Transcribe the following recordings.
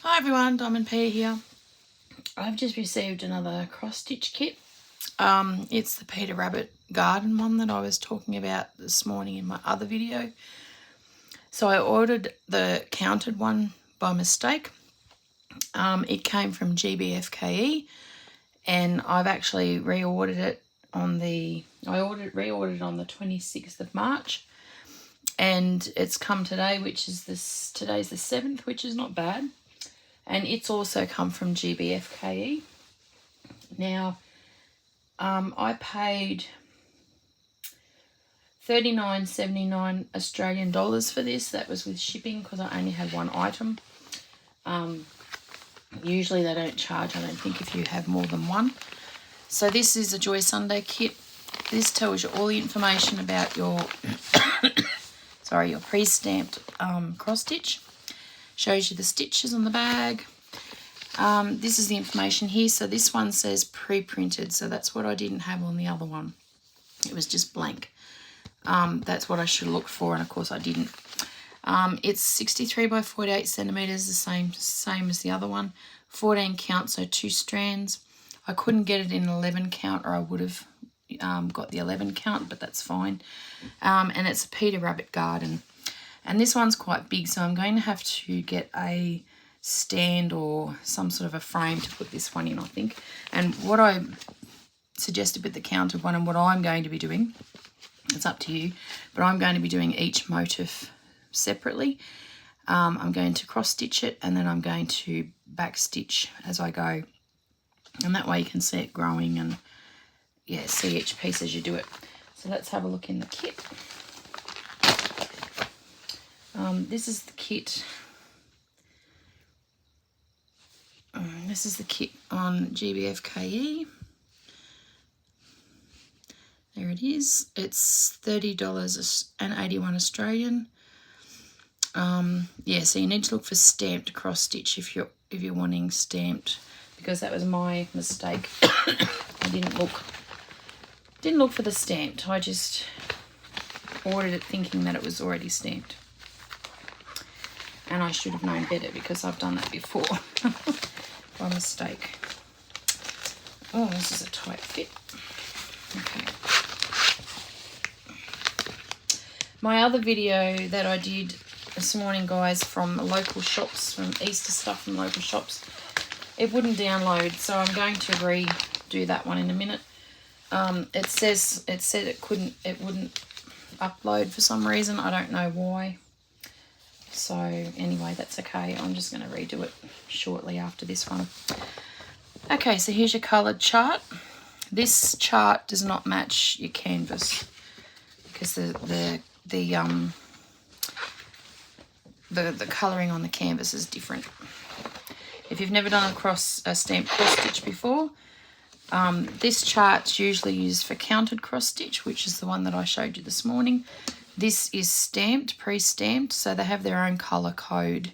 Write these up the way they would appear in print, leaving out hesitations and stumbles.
Hi everyone, DiamondPeta here. I've just received another cross-stitch kit. It's the Peter Rabbit garden one that I was talking about this morning in my other video. So I ordered the counted one by mistake. It came from GBFKE and I've actually reordered it on the... reordered it on the 26th of March. And it's come today, which is today's the 7th, which is not bad. And it's also come from GBFKE. Now, I paid $39.79 Australian dollars for this. That was with shipping because I only had one item. Usually they don't charge, I don't think, if you have more than one. So this is a Joy Sunday kit. This tells you all the information about your your pre-stamped cross stitch. Shows you the stitches on the bag. This is the information here. So this one says pre-printed. So that's what I didn't have on the other one. It was just blank. That's what I should look for, and of course I didn't. It's 63 by 48 centimeters, the same as the other one. 14 count, so 2 strands. I couldn't get it in 11 count, or I would have got the 11 count, but that's fine. And it's a Peter Rabbit garden. And this one's quite big, so I'm going to have to get a stand or some sort of a frame to put this one in, I think. And what I suggested with the counted one and what I'm going to be doing, it's up to you, but I'm going to be doing each motif separately. I'm going to cross stitch it and then I'm going to back stitch as I go. And that way you can see it growing and, yeah, see each piece as you do it. So let's have a look in the kit. This is the kit. This is the kit on GBFKE. There it is. It's $30.81 Australian. Yeah, so you need to look for stamped cross stitch if you're wanting stamped, because that was my mistake. I didn't look for the stamped. I just ordered it thinking that it was already stamped. And I should have known better because I've done that before by mistake. Oh, this is a tight fit. Okay. My other video that I did this morning, guys, from local shops, from Easter stuff from local shops, it wouldn't download, so I'm going to redo that one in a minute. It said it wouldn't upload for some reason. I don't know why. So anyway, that's okay. I'm just going to redo it shortly after this one. Okay, so here's your coloured chart. This chart does not match your canvas because the colouring on the canvas is different. If you've never done a stamped cross stitch before, this chart's usually used for counted cross stitch, which is the one that I showed you this morning. This is stamped, pre-stamped, so they have their own colour code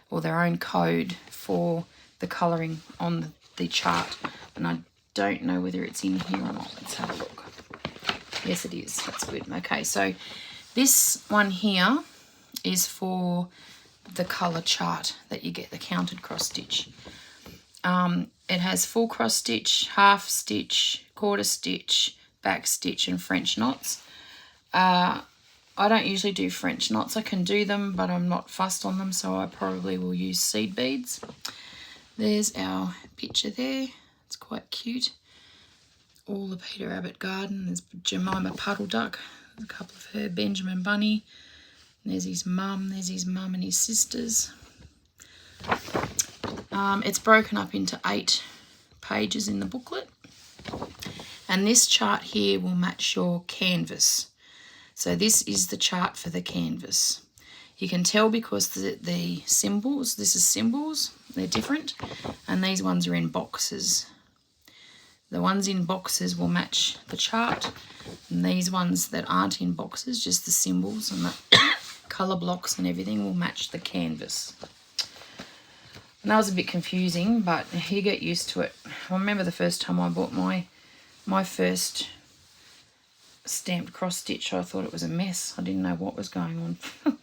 or their own code for the colouring on the chart. And I don't know whether it's in here or not. Let's have a look. Yes, it is. That's good. Okay, so this one here is for the colour chart that you get, the counted cross stitch. It has full cross stitch, half stitch, quarter stitch, back stitch and French knots. I don't usually do French knots. I can do them, but I'm not fussed on them, so I probably will use seed beads. There's our picture there. It's quite cute. All the Peter Rabbit garden. There's Jemima Puddle Duck. There's a couple of her, Benjamin Bunny. There's his mum. There's his mum and his sisters. It's broken up into 8 pages in the booklet. And this chart here will match your canvas. So this is the chart for the canvas. You can tell because the symbols, this is symbols, they're different. And these ones are in boxes. The ones in boxes will match the chart. And these ones that aren't in boxes, just the symbols and the colour blocks and everything, will match the canvas. And that was a bit confusing, but you get used to it. I remember the first time I bought my first stamped cross stitch, I thought it was a mess. I didn't know what was going on.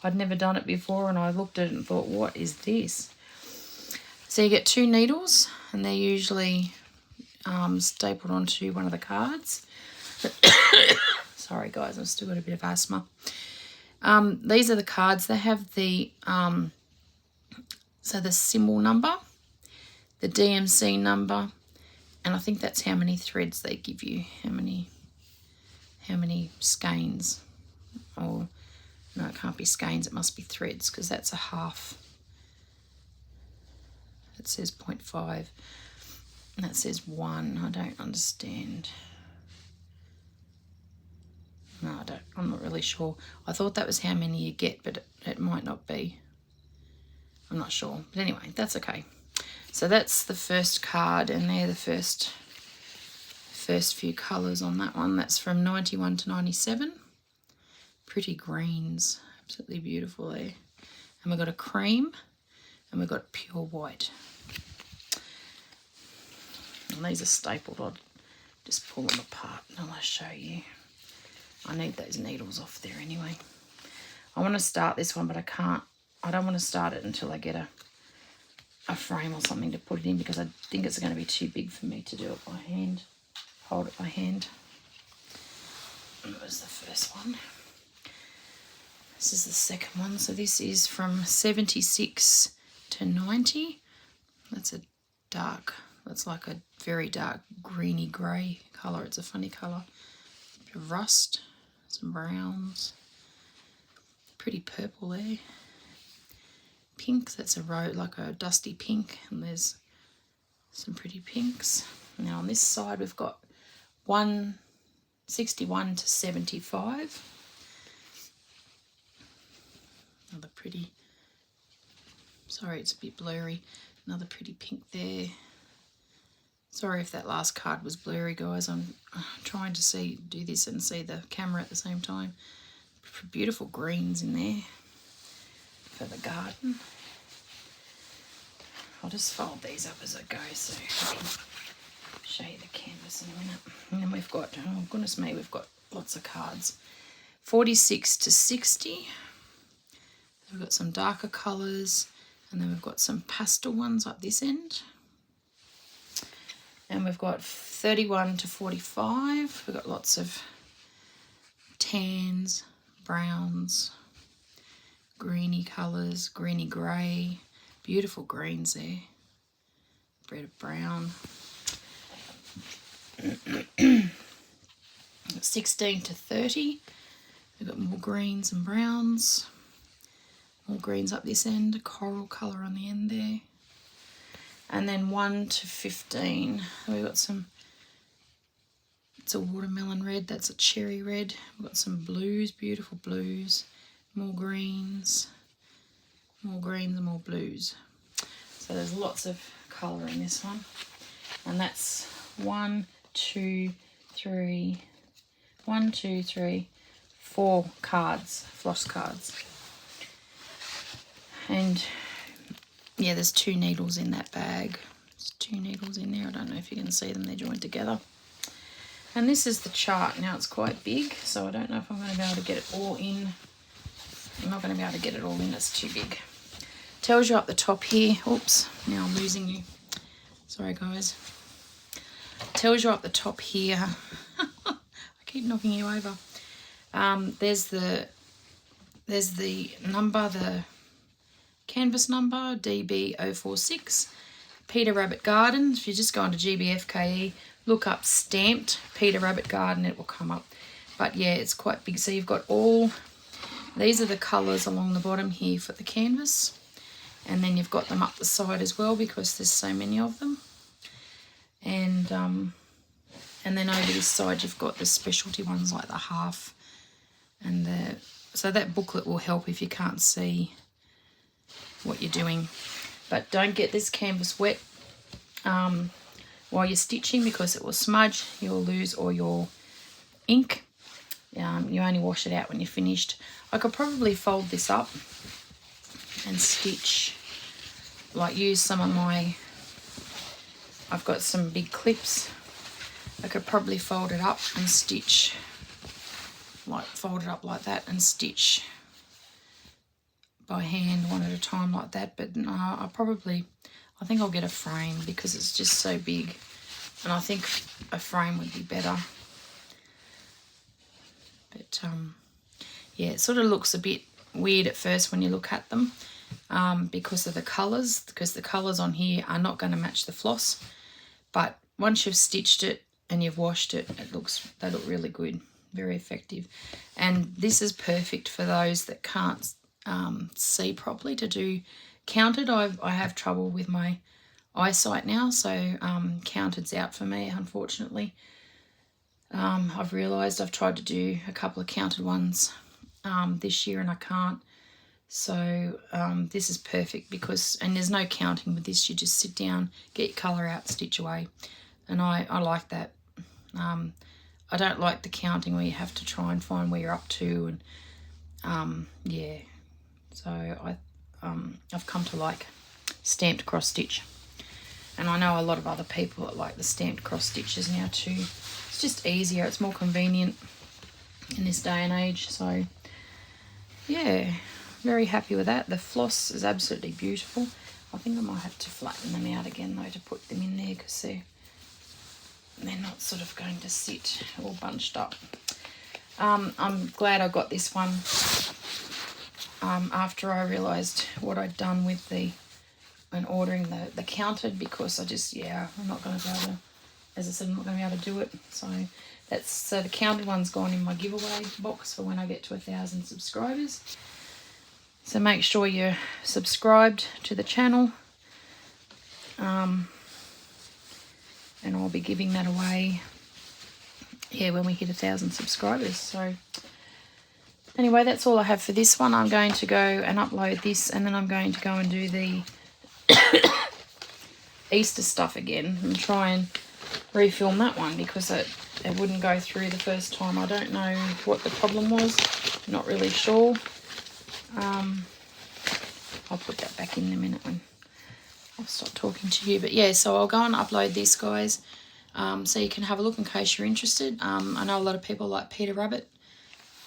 I'd never done it before and I looked at it and thought, what is this? So you get 2 needles, and they're usually stapled onto one of the cards. Sorry guys, I've still got a bit of asthma. These are the cards. They have the so the symbol number, the DMC number, and I think that's how many threads they give you, how many skeins. Or no, it can't be skeins, it must be threads, because that's a half. It says 0.5 and that says 1. I don't understand. No, I'm not really sure. I thought that was how many you get, but it might not be. I'm not sure. But anyway, that's okay. So that's the first card, and they're the first few colours on that one. That's from 91 to 97. Pretty greens. Absolutely beautiful there. And we've got a cream, and we've got pure white. And these are stapled. I'll just pull them apart and I'll show you. I need those needles off there anyway. I want to start this one, but I don't want to start it until I get a frame or something to put it in, because I think it's going to be too big for me to do it by hand. Hold it by hand. That was the first one. This is the second one. So this is from 76 to 90. That's a dark, that's like a very dark greeny grey colour. It's a funny colour. A bit of rust, some browns. Pretty purple there. Pink, that's a road like a dusty pink, and there's some pretty pinks. Now on this side we've got 161 to 75. Another pretty, sorry it's a bit blurry, another pretty pink there. Sorry if that last card was blurry guys, I'm trying to do this and see the camera at the same time. Beautiful greens in there for the garden. I'll just fold these up as I go so I can show you the canvas in a minute. And then we've got, oh goodness me, we've got lots of cards. 46 to 60. We've got some darker colours, and then we've got some pastel ones up this end. And we've got 31 to 45. We've got lots of tans, browns, greeny colours, greeny grey, beautiful greens there, a bit of brown. 16 to 30, we've got more greens and browns, more greens up this end, a coral colour on the end there. And then 1 to 15, we've got some, it's a watermelon red, that's a cherry red. We've got some blues, beautiful blues, more greens and more blues. So there's lots of colour in this one. And that's 1, 2, 3, 4 cards, floss cards. And yeah, there's 2 needles in that bag. There's 2 needles in there. I don't know if you can see them, they're joined together. And this is the chart. Now it's quite big, so I don't know if I'm going to be able to get it all in. I'm not going to be able to get it all in, it's too big. Tells you up the top here. Oops, now I'm losing you. Sorry guys. Tells you up the top here. I keep knocking you over. There's the number, the canvas number, DB046. Peter Rabbit Garden. If you just go onto GBFKE, look up stamped Peter Rabbit Garden, it will come up. But yeah, it's quite big. So you've got all, these are the colours along the bottom here for the canvas. And then you've got them up the side as well because there's so many of them. And then over this side you've got the specialty ones like the half and the, so that booklet will help if you can't see what you're doing. But don't get this canvas wet while you're stitching because it will smudge, you'll lose all your ink. You only wash it out when you're finished. I could probably fold this up and stitch, like use some of my, I've got some big clips. I could probably fold it up and stitch, like fold it up like that and stitch by hand one at a time like that, but no, I'll I think I'll get a frame because it's just so big, and I think a frame would be better. But yeah, it sort of looks a bit weird at first when you look at them because of the colours, because the colours on here are not going to match the floss. But once you've stitched it and you've washed it, they look really good, very effective. And this is perfect for those that can't see properly to do counted. I have trouble with my eyesight now, so counted's out for me, unfortunately. I've realised I've tried to do a couple of counted ones this year and I can't. So this is perfect because, and there's no counting with this, you just sit down, get your colour out, stitch away. And I like that. I don't like the counting where you have to try and find where you're up to, and yeah. So I've come to like stamped cross stitch. And I know a lot of other people that like the stamped cross stitches now too. It's just easier, it's more convenient in this day and age. So yeah, very happy with that. The floss is absolutely beautiful. I think I might have to flatten them out again though to put them in there because they're not sort of going to sit all bunched up. I'm glad I got this one after I realised what I'd done with when ordering the counted, because I just, I'm not going to be able to, as I said, I'm not going to be able to do it. So the counted one's gone in my giveaway box for when I get to 1,000 subscribers. So make sure you're subscribed to the channel. And I'll be giving that away, when we hit 1,000 subscribers. So anyway, that's all I have for this one. I'm going to go and upload this, and then I'm going to go and do the Easter stuff again and try and refilm that one because it wouldn't go through the first time. I don't know what the problem was. I'm not really sure. I'll put that back in a minute when I'll stop talking to you. But yeah, so I'll go and upload this, guys, so you can have a look in case you're interested. I know a lot of people like Peter Rabbit.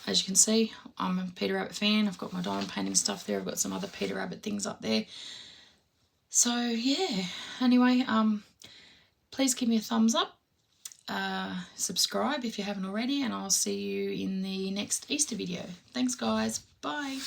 As you can see, I'm a Peter Rabbit fan. I've got my diamond painting stuff there. I've got some other Peter Rabbit things up there. So yeah, anyway, please give me a thumbs up. Subscribe if you haven't already, and I'll see you in the next Easter video. Thanks, guys. Bye.